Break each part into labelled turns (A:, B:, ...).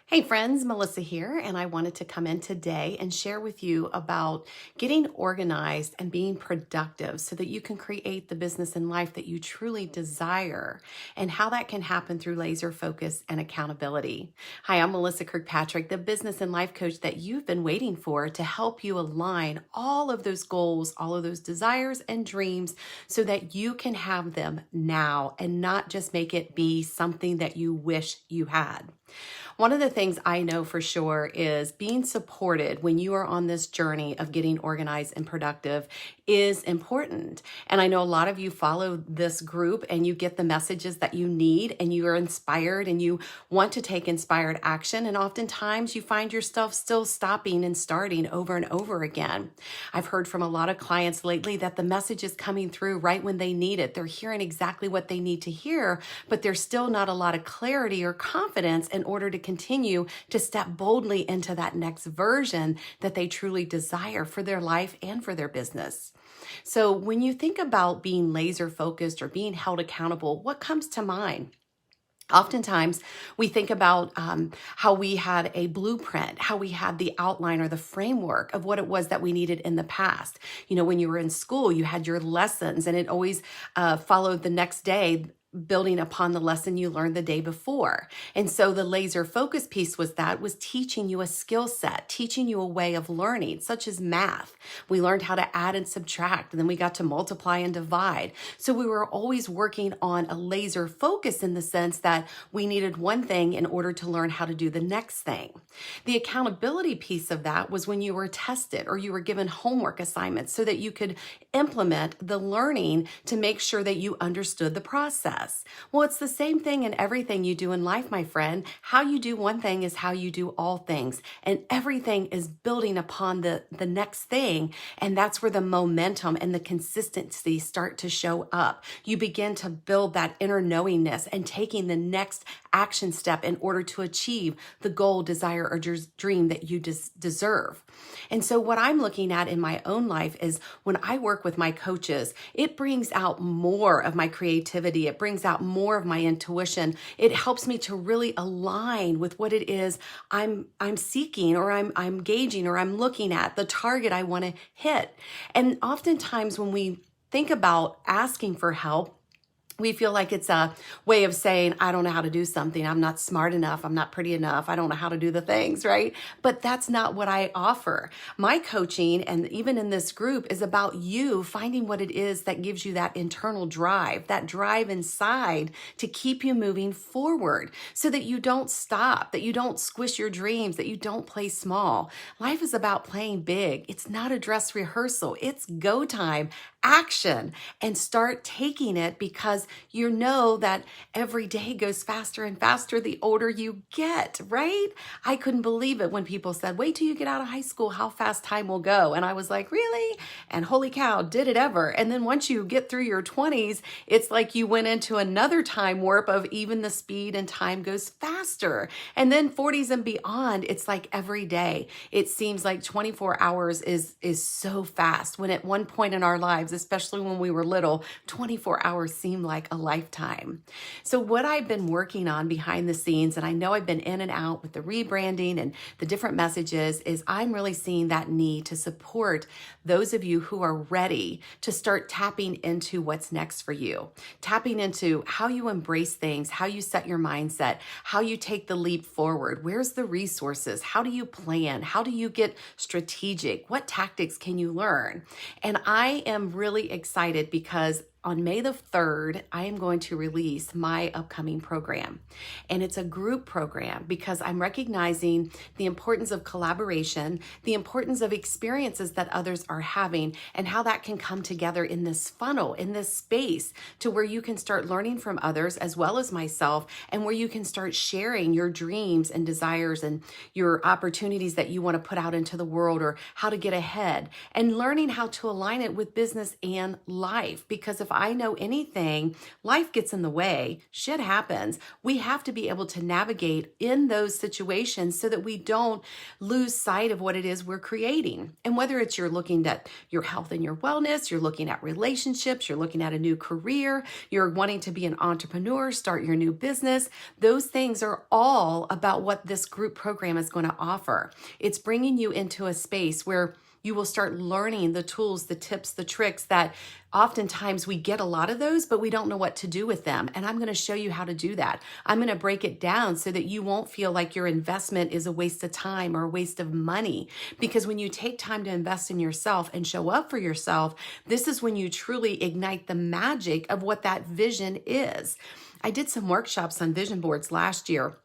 A: Hey friends, Melissa here, and I wanted to come in today and share with you about getting organized and being productive so that you can create the business and life that you truly desire and how that can happen through laser focus and accountability. Hi, I'm Melissa Kirkpatrick, the business and life coach that you've been waiting for to help you align all of those goals, all of those desires and dreams so that you can have them now and not just make it be something that you wish you had. One of the things I know for sure is being supported when you are on this journey of getting organized and productive is important. And I know a lot of you follow this group and you get the messages that you need and you are inspired and you want to take inspired action. And oftentimes you find yourself still stopping and starting over and over again. I've heard from a lot of clients lately that the message is coming through right when they need it. They're hearing exactly what they need to hear, but there's still not a lot of clarity or confidence in order to continue to step boldly into that next version that they truly desire for their life and for their business. So when you think about being laser focused or being held accountable, what comes to mind? Oftentimes, we think about how we had a blueprint, how we had the outline or the framework of what it was that we needed in the past. You know, when you were in school, you had your lessons and it always followed the next day, building upon the lesson you learned the day before. And so the laser focus piece was teaching you a skill set, teaching you a way of learning, such as math. We learned how to add and subtract, and then we got to multiply and divide. So we were always working on a laser focus in the sense that we needed one thing in order to learn how to do the next thing. The accountability piece of that was when you were tested or you were given homework assignments so that you could implement the learning to make sure that you understood the process. Well, it's the same thing in everything you do in life, my friend. How you do one thing is how you do all things. And everything is building upon the next thing. And that's where the momentum and the consistency start to show up. You begin to build that inner knowingness and taking the next action step in order to achieve the goal, desire, or dream that you deserve. And so what I'm looking at in my own life is when I work with my coaches, it brings out more of my creativity. It brings out more of my intuition. It helps me to really align with what it is I'm seeking or I'm gauging or I'm looking at, the target I want to hit. And oftentimes when we think about asking for help, we feel like it's a way of saying, I don't know how to do something. I'm not smart enough. I'm not pretty enough. I don't know how to do the things, right? But that's not what I offer. My coaching, and even in this group, is about you finding what it is that gives you that internal drive, that drive inside to keep you moving forward so that you don't stop, that you don't squish your dreams, that you don't play small. Life is about playing big. It's not a dress rehearsal. It's go time, action, and start taking it because you know that every day goes faster and faster the older you get, right? I couldn't believe it when people said, wait till you get out of high school, how fast time will go. And I was like, really? And holy cow, did it ever? And then once you get through your 20s, it's like you went into another time warp of even the speed and time goes faster. And then 40s and beyond, it's like every day. It seems like 24 hours is so fast when at one point in our lives, especially when we were little, 24 hours seemed like a lifetime. So what I've been working on behind the scenes, and I know I've been in and out with the rebranding and the different messages, is I'm really seeing that need to support those of you who are ready to start tapping into what's next for you, tapping into how you embrace things, how you set your mindset, how you take the leap forward. Where's the resources? How do you plan? How do you get strategic? What tactics can you learn? And I am really excited because on May the 3rd, I am going to release my upcoming program. And it's a group program because I'm recognizing the importance of collaboration, the importance of experiences that others are having, and how that can come together in this funnel, in this space, to where you can start learning from others as well as myself, and where you can start sharing your dreams and desires and your opportunities that you want to put out into the world or how to get ahead, and learning how to align it with business and life. Because if I know anything, life gets in the way, shit happens. We have to be able to navigate in those situations so that we don't lose sight of what it is we're creating. And whether it's you're looking at your health and your wellness, you're looking at relationships, you're looking at a new career, you're wanting to be an entrepreneur, start your new business, those things are all about what this group program is going to offer. It's bringing you into a space where you will start learning the tools, the tips, the tricks that oftentimes we get a lot of those, but we don't know what to do with them. And I'm going to show you how to do that. I'm going to break it down so that you won't feel like your investment is a waste of time or a waste of money. Because when you take time to invest in yourself and show up for yourself, this is when you truly ignite the magic of what that vision is. I did some workshops on vision boards last year.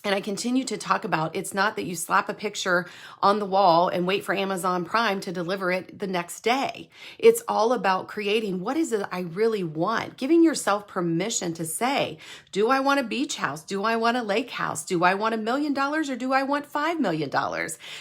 A: And I continue to talk about it's not that you slap a picture on the wall and wait for Amazon Prime to deliver it the next day. It's all about creating what is it I really want, giving yourself permission to say, do I want a beach house? Do I want a lake house? Do I want $1 million or do I want $5 million?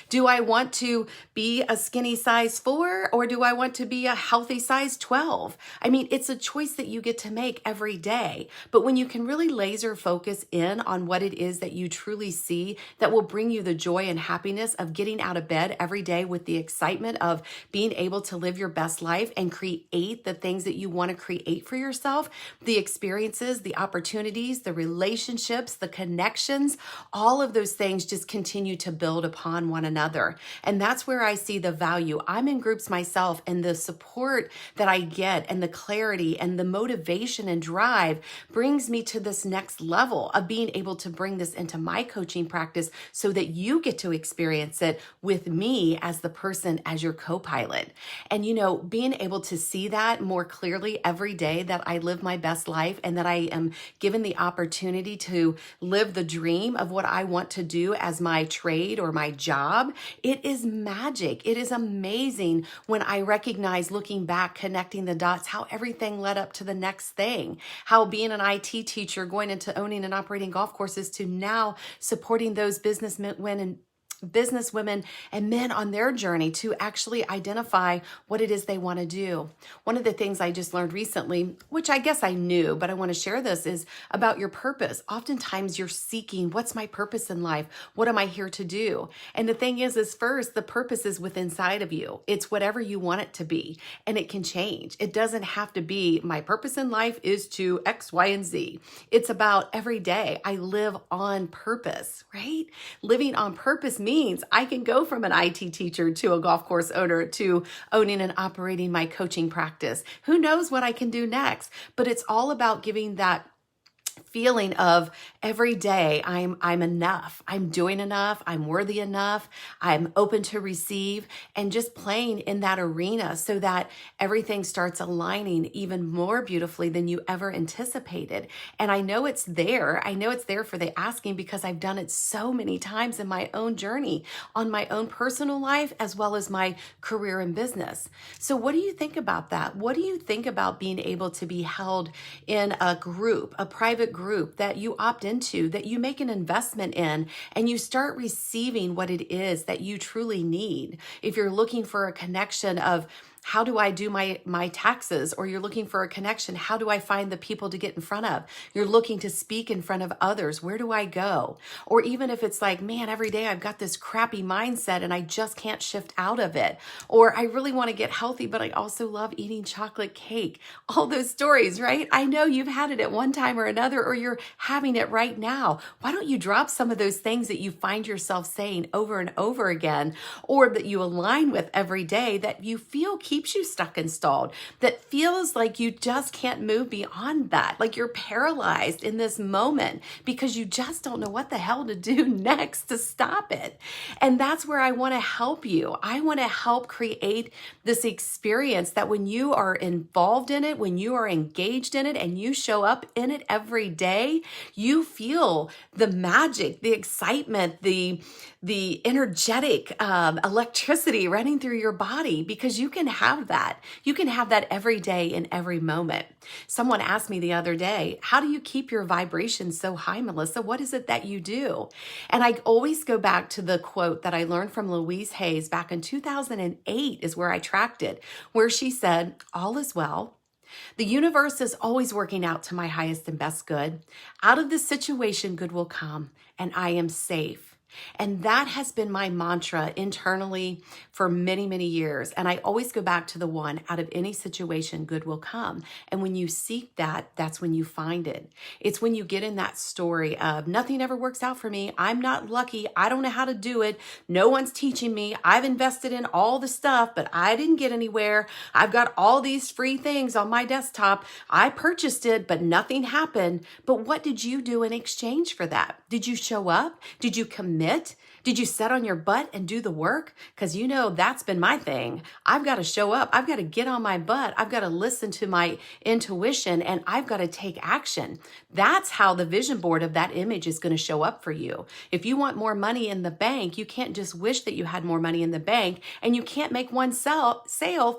A: Do I want to be a skinny size 4 or do I want to be a healthy size 12? I mean, it's a choice that you get to make every day. But when you can really laser focus in on what it is that you truly see that will bring you the joy and happiness of getting out of bed every day with the excitement of being able to live your best life and create the things that you want to create for yourself, the experiences, the opportunities, the relationships, the connections, all of those things just continue to build upon one another. And that's where I see the value. I'm in groups myself, and the support that I get and the clarity and the motivation and drive brings me to this next level of being able to bring this into my coaching practice so that you get to experience it with me as the person, as your co-pilot. And, being able to see that more clearly every day that I live my best life and that I am given the opportunity to live the dream of what I want to do as my trade or my job, it is magic. It is amazing when I recognize, looking back, connecting the dots, how everything led up to the next thing, how being an IT teacher, going into owning and operating golf courses, to now supporting those businesswomen and men on their journey to actually identify what it is they want to do. One of the things I just learned recently, which I guess I knew, but I want to share this, is about your purpose. Oftentimes you're seeking, what's my purpose in life? What am I here to do? And the thing is first, the purpose is within inside of you. It's whatever you want it to be, and it can change. It doesn't have to be, my purpose in life is to X, Y, and Z. It's about every day I live on purpose, right? Living on purpose means I can go from an IT teacher to a golf course owner to owning and operating my coaching practice. Who knows what I can do next? But it's all about giving that feeling of every day I'm enough, I'm doing enough, I'm worthy enough, I'm open to receive, and just playing in that arena so that everything starts aligning even more beautifully than you ever anticipated. And I know it's there. I know it's there for the asking because I've done it so many times in my own journey, on my own personal life, as well as my career and business. So what do you think about that? What do you think about being able to be held in a group, a private group that you opt into, that you make an investment in, and you start receiving what it is that you truly need? If you're looking for a connection of, how do I do my taxes? Or you're looking for a connection, how do I find the people to get in front of? You're looking to speak in front of others, where do I go? Or even if it's like, man, every day I've got this crappy mindset and I just can't shift out of it. Or I really want to get healthy, but I also love eating chocolate cake. All those stories, right? I know you've had it at one time or another, or you're having it right now. Why don't you drop some of those things that you find yourself saying over and over again, or that you align with every day, that you feel keeps you stuck and stalled, that feels like you just can't move beyond that, like you're paralyzed in this moment because you just don't know what the hell to do next to stop it. And that's where I want to help you. I want to help create this experience that when you are involved in it, when you are engaged in it, and you show up in it every day, you feel the magic, the excitement, the energetic electricity running through your body, because you can have that. You can have that every day in every moment. Someone asked me the other day, how do you keep your vibration so high, Melissa? What is it that you do? And I always go back to the quote that I learned from Louise Hayes back in 2008 is where I tracked it, where she said, all is well. The universe is always working out to my highest and best good. Out of this situation, good will come, and I am safe. And that has been my mantra internally for many, many years. And I always go back to the one: out of any situation, good will come. And when you seek that, that's when you find it. It's when you get in that story of nothing ever works out for me. I'm not lucky. I don't know how to do it. No one's teaching me. I've invested in all the stuff, but I didn't get anywhere. I've got all these free things on my desktop. I purchased it, but nothing happened. But what did you do in exchange for that? Did you show up? Did you commit? Did you sit on your butt and do the work? Because that's been my thing. I've got to show up. I've got to get on my butt. I've got to listen to my intuition, and I've got to take action. That's how the vision board of that image is going to show up for you. If you want more money in the bank, you can't just wish that you had more money in the bank, and you can't make one sale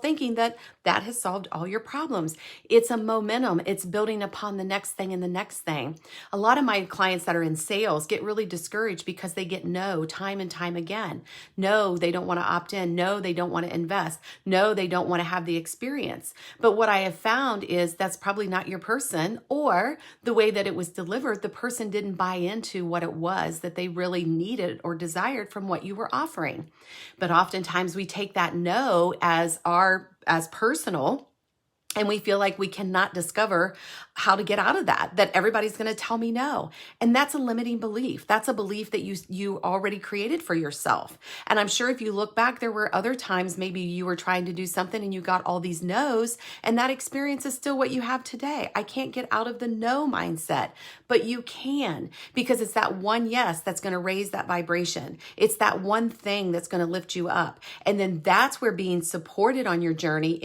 A: thinking that that has solved all your problems. It's a momentum. It's building upon the next thing and the next thing. A lot of my clients that are in sales get really discouraged because they get no time and time again. No, they don't want to opt in. No, they don't want to invest. No, they don't want to have the experience. But what I have found is that's probably not your person, or the way that it was delivered, the person didn't buy into what it was that they really needed or desired from what you were offering. But oftentimes we take that no as personal, and we feel like we cannot discover how to get out of that everybody's going to tell me no. And that's a limiting belief. That's a belief that you already created for yourself. And I'm sure if you look back, there were other times maybe you were trying to do something and you got all these no's, and that experience is still what you have today. I can't get out of the no mindset, but you can, because it's that one yes that's going to raise that vibration. It's that one thing that's going to lift you up. And then that's where being supported on your journey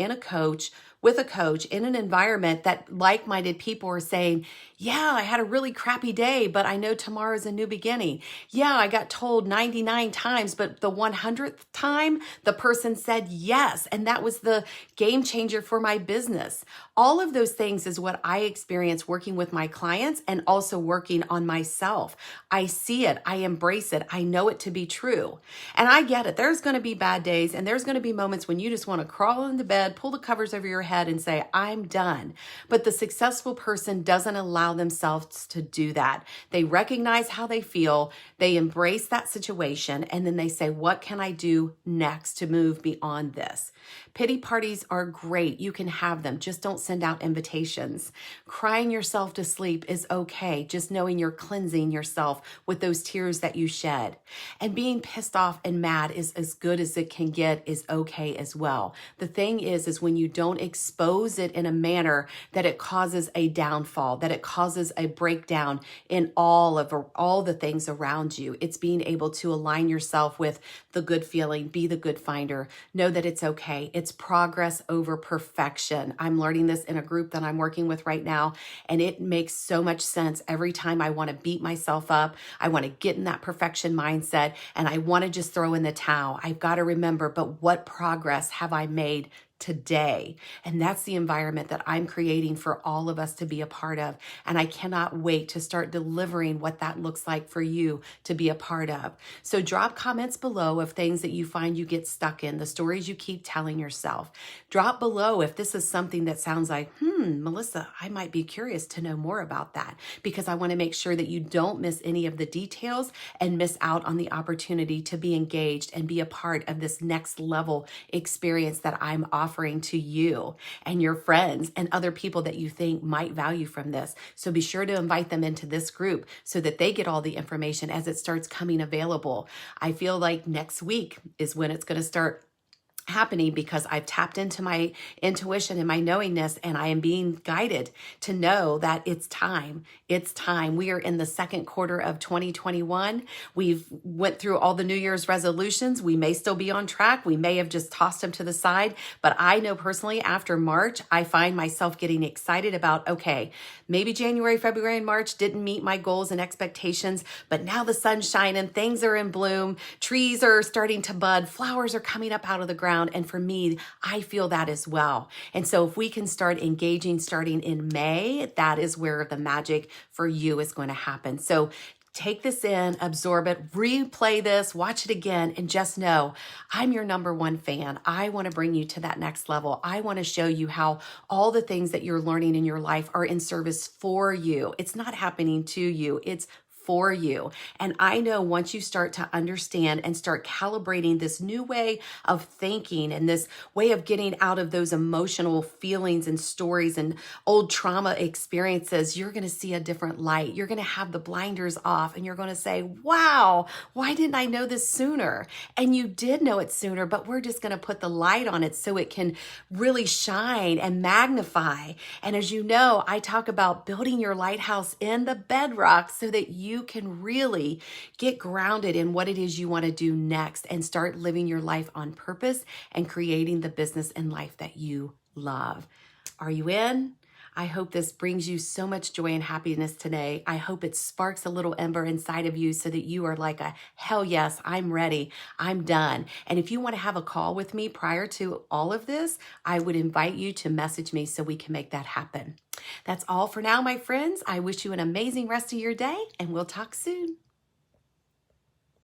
A: with a coach in an environment that like-minded people are saying, yeah, I had a really crappy day, but I know tomorrow's a new beginning. Yeah, I got told 99 times, but the 100th time, the person said yes. And that was the game changer for my business. All of those things is what I experience working with my clients and also working on myself. I see it. I embrace it. I know it to be true. And I get it. There's going to be bad days, and there's going to be moments when you just want to crawl into bed, pull the covers over your head and say, I'm done. But the successful person doesn't allow themselves to do that. They recognize how they feel, they embrace that situation, and then they say, what can I do next to move beyond this? Pity parties are great. You can have them. Just don't send out invitations. Crying yourself to sleep is okay. Just knowing you're cleansing yourself with those tears that you shed. And being pissed off and mad is as good as it can get, is okay as well. The thing is when you don't expose it in a manner that it causes a downfall, that it causes a breakdown in all the things around you. It's being able to align yourself with the good feeling, be the good finder, know that it's okay. It's progress over perfection. I'm learning this in a group that I'm working with right now, and it makes so much sense. Every time I want to beat myself up, I want to get in that perfection mindset, and I want to just throw in the towel. I've got to remember, but what progress have I made today? And that's the environment that I'm creating for all of us to be a part of. And I cannot wait to start delivering what that looks like for you to be a part of. So drop comments below of things that you find you get stuck in, the stories you keep telling yourself. Drop below if this is something that sounds like, Melissa, I might be curious to know more about that, because I want to make sure that you don't miss any of the details and miss out on the opportunity to be engaged and be a part of this next level experience that I'm offering to you and your friends and other people that you think might value from this. So be sure to invite them into this group so that they get all the information as it starts coming available. I feel like next week is when it's going to start happening, because I've tapped into my intuition and my knowingness, and I am being guided to know that it's time. It's time. We are in the second quarter of 2021. We've went through all the New Year's resolutions. We may still be on track. We may have just tossed them to the side, but I know personally after March, I find myself getting excited about, okay, maybe January, February, and March didn't meet my goals and expectations, but now the sun's shining, things are in bloom, trees are starting to bud, flowers are coming up out of the ground. And for me, I feel that as well. And so if we can start engaging starting in May, that is where the magic for you is going to happen. So Take this in, absorb it, replay this, watch it again, and just know I'm your number one fan. I want to bring you to that next level. I want to show you how all the things that you're learning in your life are in service for you. It's not happening to you. It's for you. And I know once you start to understand and start calibrating this new way of thinking and this way of getting out of those emotional feelings and stories and old trauma experiences, you're going to see a different light. You're going to have the blinders off and you're going to say, wow, why didn't I know this sooner? And you did know it sooner, but we're just going to put the light on it so it can really shine and magnify. And as you know, I talk about building your lighthouse in the bedrock so that you can really get grounded in what it is you want to do next and start living your life on purpose and creating the business and life that you love. Are you in? I hope this brings you so much joy and happiness today. I hope it sparks a little ember inside of you so that you are like a hell yes, I'm ready. I'm done. And if you want to have a call with me prior to all of this, I would invite you to message me so we can make that happen. That's all for now, my friends. I wish you an amazing rest of your day and we'll talk soon.